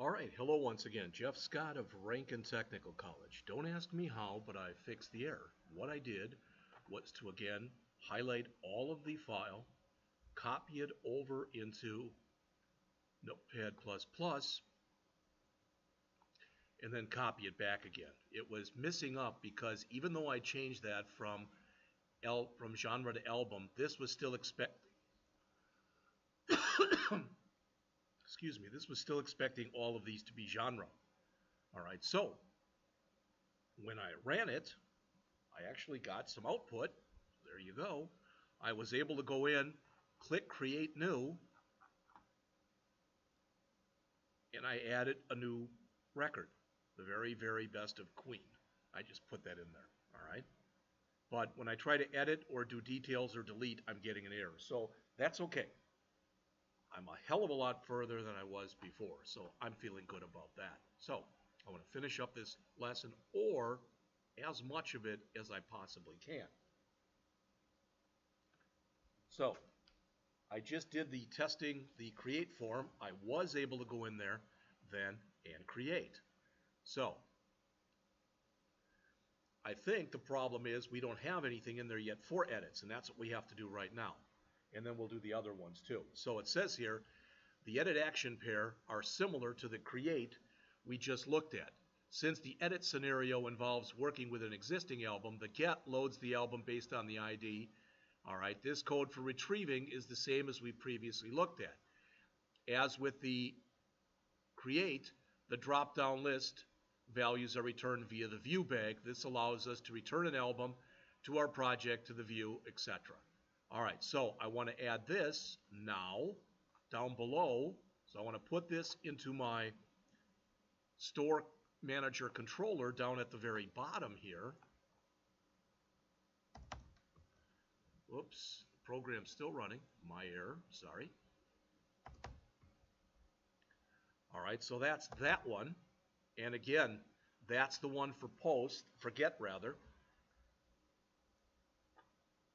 All right, hello once again. Jeff Scott of Rankin Technical College. Don't ask me how, but I fixed the error. What I did was to again highlight all of the file, copy it over into Notepad++, and then copy it back again. It was missing up because even though I changed that from genre to album, this was still excuse me, this was still expecting all of these to be genre. All right, so when I ran it, I actually got some output. There you go. I was able to go in, click Create New, and I added a new record, the very, very best of Queen. I just put that in there, all right? But when I try to edit or do details or delete, I'm getting an error. So that's okay. I'm a hell of a lot further than I was before, so I'm feeling good about that. So I want to finish up this lesson, or as much of it as I possibly can. So I just did the testing, the create form. I was able to go in there then and create. So I think the problem is we don't have anything in there yet for edits, and that's what we have to do right now. And then we'll do the other ones too. So it says here, the edit action pair are similar to the create we just looked at. Since the edit scenario involves working with an existing album, the get loads the album based on the ID. All right, this code for retrieving is the same as we previously looked at. As with the create, the drop-down list values are returned via the view bag. This allows us to return an album to our project, to the view, etc. All right, so I want to add this now down below. So I want to put this into my store manager controller down at the very bottom here. Whoops, the program's still running. My error, sorry. All right, so that's that one. And again, that's the one for get rather.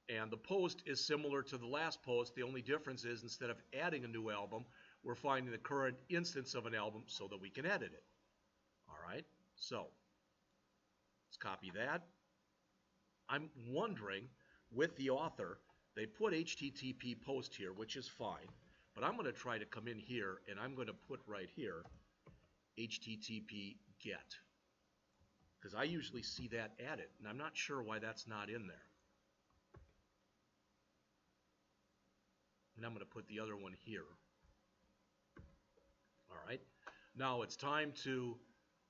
And the post is similar to the last post. The only difference is instead of adding a new album, we're finding the current instance of an album so that we can edit it. All right, so let's copy that. I'm wondering, with the author, they put HTTP post here, which is fine. But I'm going to try to come in here, and I'm going to put right here HTTP get. Because I usually see that added, and I'm not sure why that's not in there. And I'm going to put the other one here. All right. Now it's time to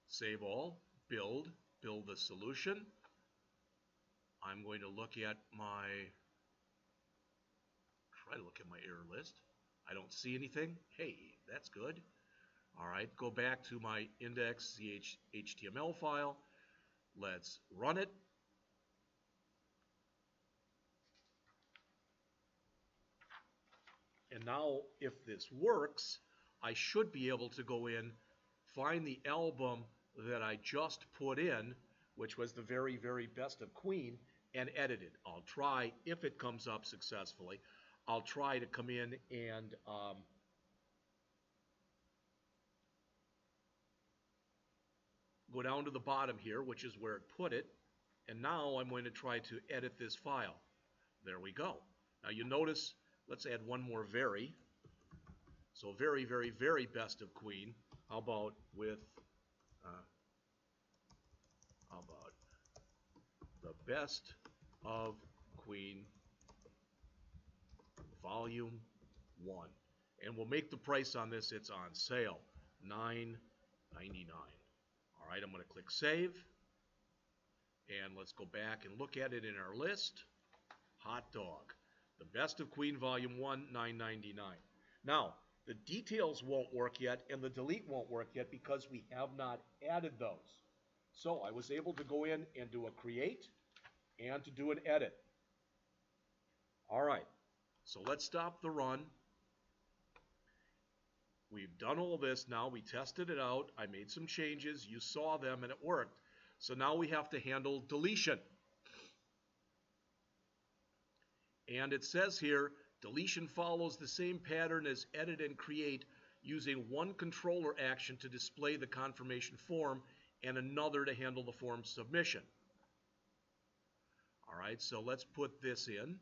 save all, build the solution. I'm going to try to look at my error list. I don't see anything. Hey, that's good. All right, go back to my index.html file. Let's run it. And now, if this works, I should be able to go in, find the album that I just put in, which was the very, very best of Queen, and edit it. I'll try, if it comes up successfully, I'll try to come in and go down to the bottom here, which is where it put it, and now I'm going to try to edit this file. There we go. Now you notice, let's add one more very. So very, very, very best of Queen. How about with, the best of Queen Volume 1. And we'll make the price on this, it's on sale, $9.99. All right, I'm going to click Save. And let's go back and look at it in our list. Hot dog. The best of Queen Volume 1, $9.99. Now, the details won't work yet, and the delete won't work yet because we have not added those. So I was able to go in and do a create and to do an edit. All right, so let's stop the run. We've done all this now. We tested it out. I made some changes. You saw them, and it worked. So now we have to handle deletion. And it says here, deletion follows the same pattern as edit and create. using one controller action to display the confirmation form and another to handle the form submission. All right, so let's put this in.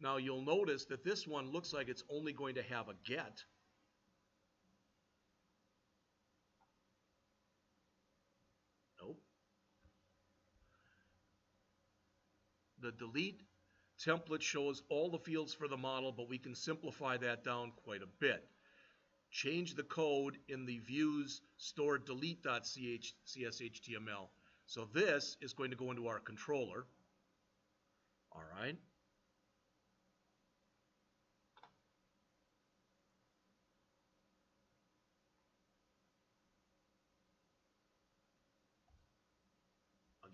Now you'll notice that this one looks like it's only going to have a get. Nope. The delete template shows all the fields for the model, but we can simplify that down quite a bit. Change the code in the views stored delete.cshtml. So this is going to go into our controller. All right.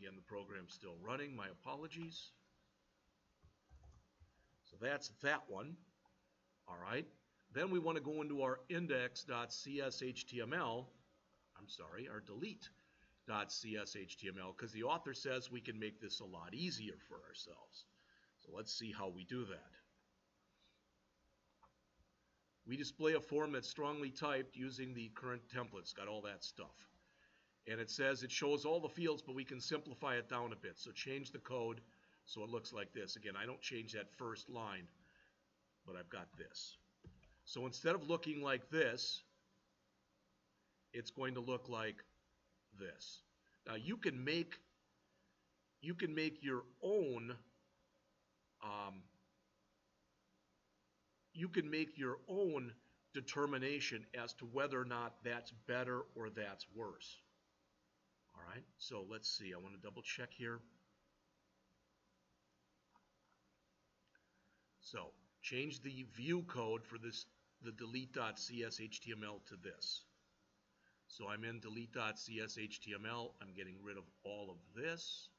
Again, the program's still running. My apologies. So that's that one. All right. Then we want to go into our index.cshtml. I'm sorry, our delete.cshtml, because the author says we can make this a lot easier for ourselves. So let's see how we do that. We display a form that's strongly typed using the current templates, got all that stuff. And it says it shows all the fields, but we can simplify it down a bit. So change the code so it looks like this. Again, I don't change that first line, but I've got this. So instead of looking like this, it's going to look like this. Now you can make your own determination as to whether or not that's better or that's worse. All right, so let's see. I want to double check here. So change the view code for this, the delete.cshtml to this. So I'm in delete.cshtml. I'm getting rid of all of this.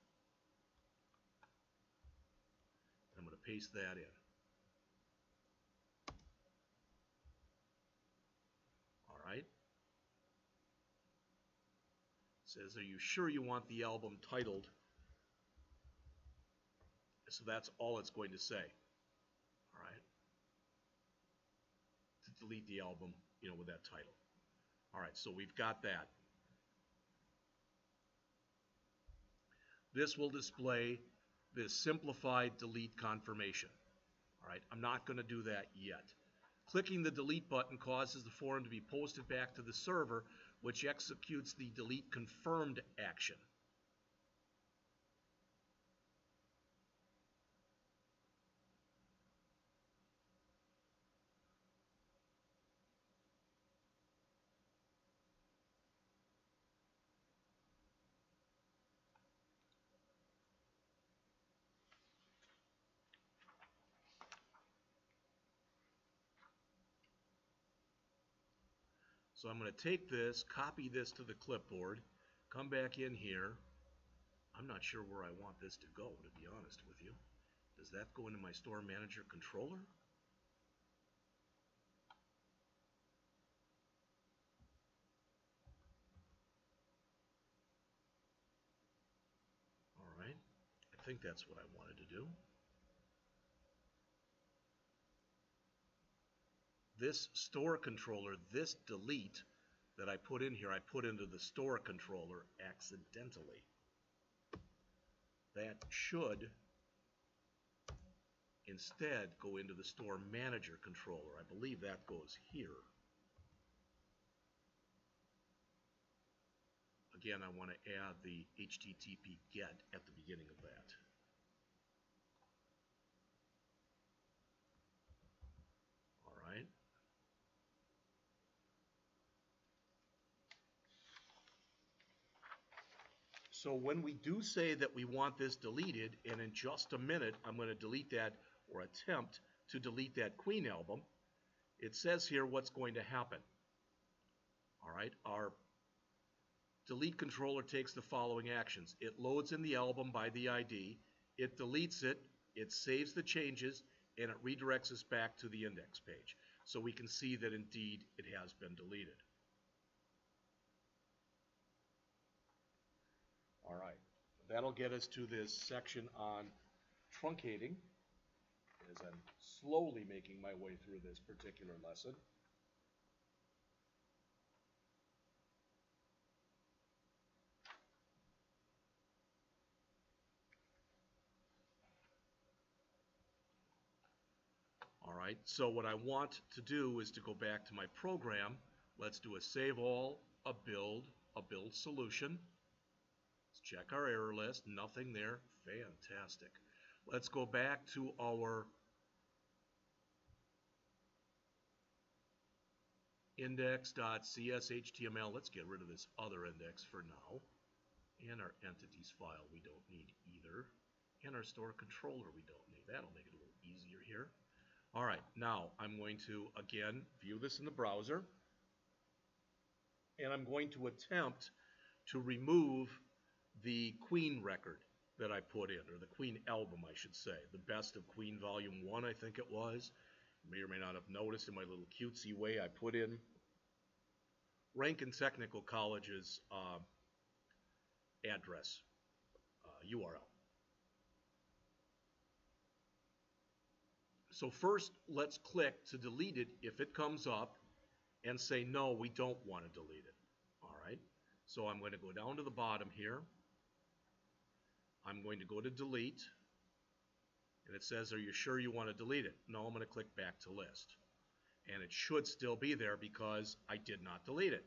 I'm going to paste that in. All right. It says, are you sure you want the album titled? So that's all it's going to say. All right. To delete the album, with that title. All right, so we've got that. This will display this simplified delete confirmation. All right, I'm not going to do that yet. Clicking the delete button causes the form to be posted back to the server, which executes the delete confirmed action. So I'm going to take this, copy this to the clipboard, come back in here. I'm not sure where I want this to go, to be honest with you. Does that go into my Store Manager controller? All right, I think that's what I wanted to do. This store controller, this delete that I put in here, I put into the store controller accidentally. That should instead go into the Store Manager controller. I believe that goes here. Again, I want to add the HTTP GET at the beginning of that. All right. So when we do say that we want this deleted, and in just a minute I'm going to delete that or attempt to delete that Queen album, it says here what's going to happen. All right, our delete controller takes the following actions. It loads in the album by the ID, it deletes it, it saves the changes, and it redirects us back to the index page. So we can see that indeed it has been deleted. All right. that'll get us to this section on truncating, as I'm slowly making my way through this particular lesson. All right, so what I want to do is to go back to my program. Let's do a save all, a build solution. Let's check our error list, nothing there, fantastic. Let's go back to our index.cshtml. Let's get rid of this other index for now. And our entities file we don't need either. And our store controller we don't need. That'll make it a little easier here. All right, now I'm going to, again, view this in the browser. And I'm going to attempt to remove the Queen record that I put in, or the Queen album, I should say. The Best of Queen Volume 1, I think it was. You may or may not have noticed in my little cutesy way I put in Rankin Technical College's address, URL. So first, let's click to delete it if it comes up and say, no, we don't want to delete it. All right, so I'm going to go down to the bottom here. I'm going to go to delete, and it says, are you sure you want to delete it? No, I'm going to click back to list. And it should still be there because I did not delete it.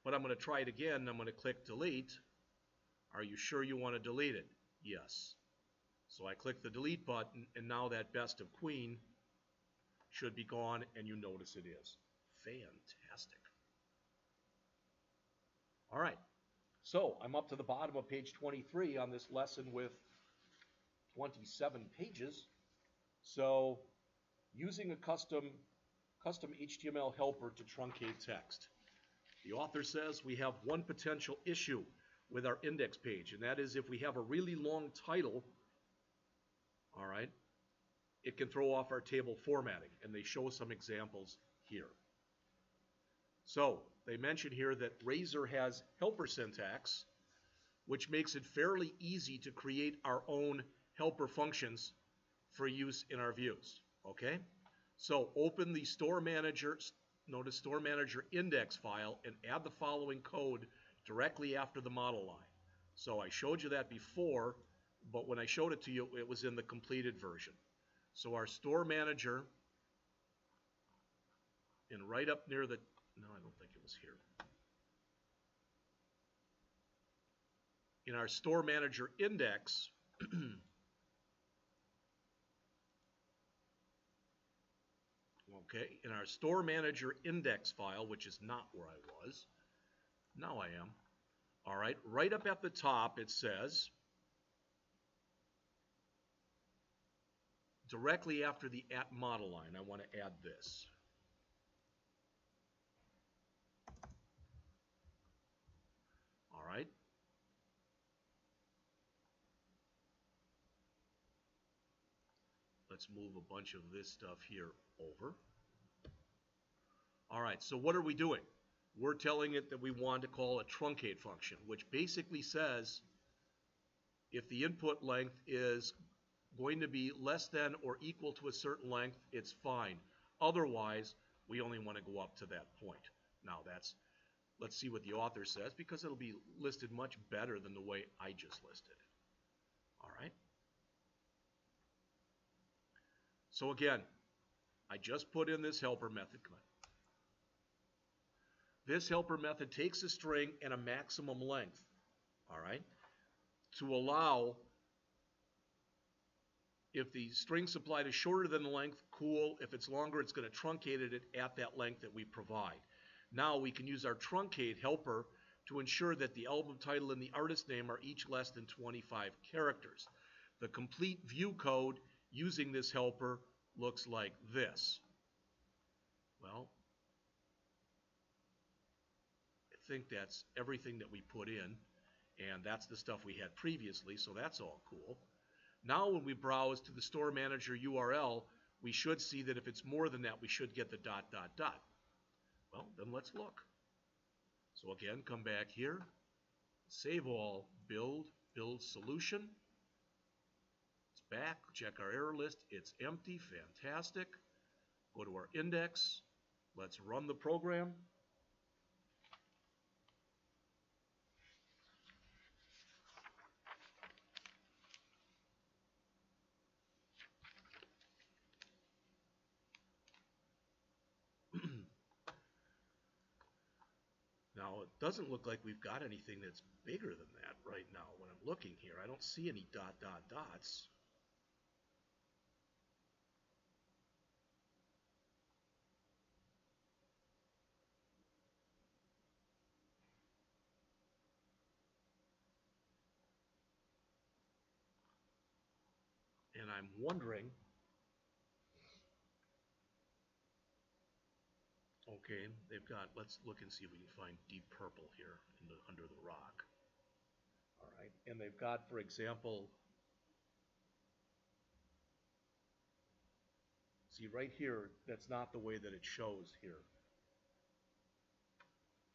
But I'm going to try it again. I'm going to click delete. Are you sure you want to delete it? Yes. So I click the delete button, and now that Best of Queen should be gone, and you notice it is. Fantastic. All right, so I'm up to the bottom of page 23 on this lesson with 27 pages. So using a custom HTML helper to truncate text. The author says we have one potential issue with our index page, and that is if we have a really long title, all right, it can throw off our table formatting, and they show some examples here. So they mention here that Razor has helper syntax, which makes it fairly easy to create our own helper functions for use in our views. Okay, so open the Store Manager, notice Store Manager index file, and add the following code directly after the model line. So I showed you that before, but when I showed it to you, it was in the completed version. So our Store Manager, and right up near the, no, I don't think it was here. In our Store Manager index, okay, in our Store Manager index file, which is not where I was, now I am. All right, right up at the top it says, directly after the at model line, I want to add this. All right. Let's move a bunch of this stuff here over. All right, so what are we doing? We're telling it that we want to call a truncate function, which basically says if the input length is going to be less than or equal to a certain length, it's fine. Otherwise, we only want to go up to that point. Now let's see what the author says, because it'll be listed much better than the way I just listed it. All right. So again, I just put in this helper method. Come on. This helper method takes a string and a maximum length, all right, to allow, if the string supplied is shorter than the length, cool. If it's longer, it's going to truncate it at that length that we provide. Now we can use our truncate helper to ensure that the album title and the artist name are each less than 25 characters. The complete view code using this helper looks like this. Well, I think that's everything that we put in, and that's the stuff we had previously, so that's all cool. Now when we browse to the Store Manager URL, we should see that if it's more than that, we should get the ... Well, then let's look. So again, come back here, save all, build, Build solution. It's back. Check our error list. It's empty. Fantastic. Go to our index. Let's run the program. Now, it doesn't look like we've got anything that's bigger than that right now when I'm looking here. I don't see any dots. And I'm wondering, okay, they've got, let's look and see if we can find deep purple here under the rock. All right, and they've got, for example, see right here, that's not the way that it shows here.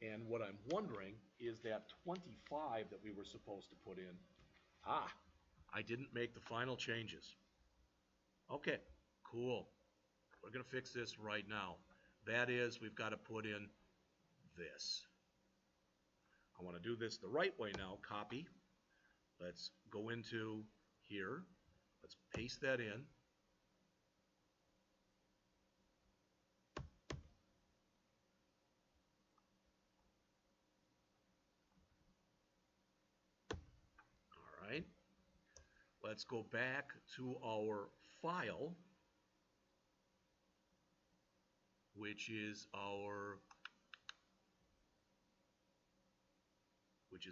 And what I'm wondering is that 25 that we were supposed to put in, I didn't make the final changes. Okay, cool. We're going to fix this right now. That is, we've got to put in this. I want to do this the right way now. Copy. Let's go into here. Let's paste that in. All right. Let's go back to our file, which is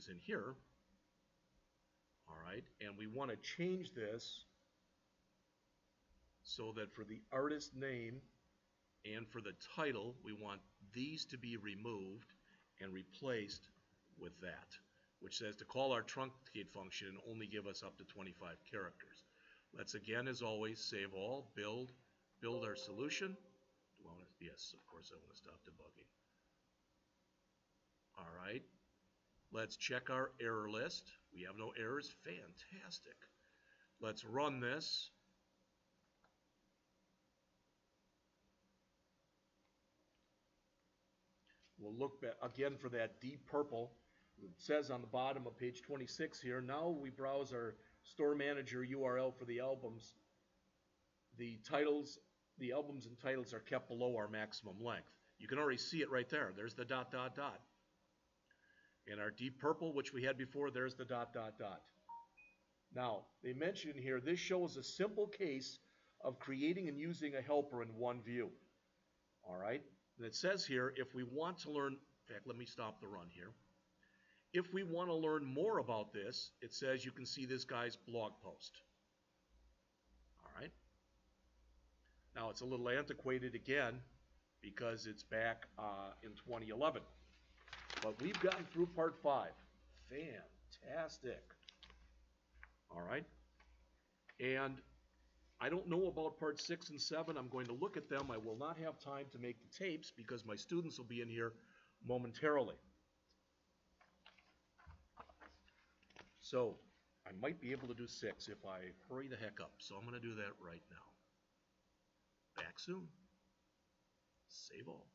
in here. All right, and we want to change this so that for the artist name and for the title, we want these to be removed and replaced with that, which says to call our truncate function and only give us up to 25 characters. Let's again, as always, save all, build our solution. Yes, of course I want to stop debugging. All right, let's check our error list. We have no errors. Fantastic. Let's run this. We'll look back again for that deep purple. It says on the bottom of page 26 here, now we browse our store manager URL for the albums. The albums and titles are kept below our maximum length. You can already see it right there. There's the ... And our deep purple, which we had before, there's the ... Now, they mention here, this shows a simple case of creating and using a helper in one view. All right? And it says here, if we want to learn, in fact, let me stop the run here. If we want to learn more about this, it says you can see this guy's blog post. All right? Now, it's a little antiquated again because it's back in 2011. But we've gotten through part 5. Fantastic. All right? And I don't know about part 6 and 7. I'm going to look at them. I will not have time to make the tapes because my students will be in here momentarily. So I might be able to do 6 if I hurry the heck up. So I'm going to do that right now. Back soon. Save all.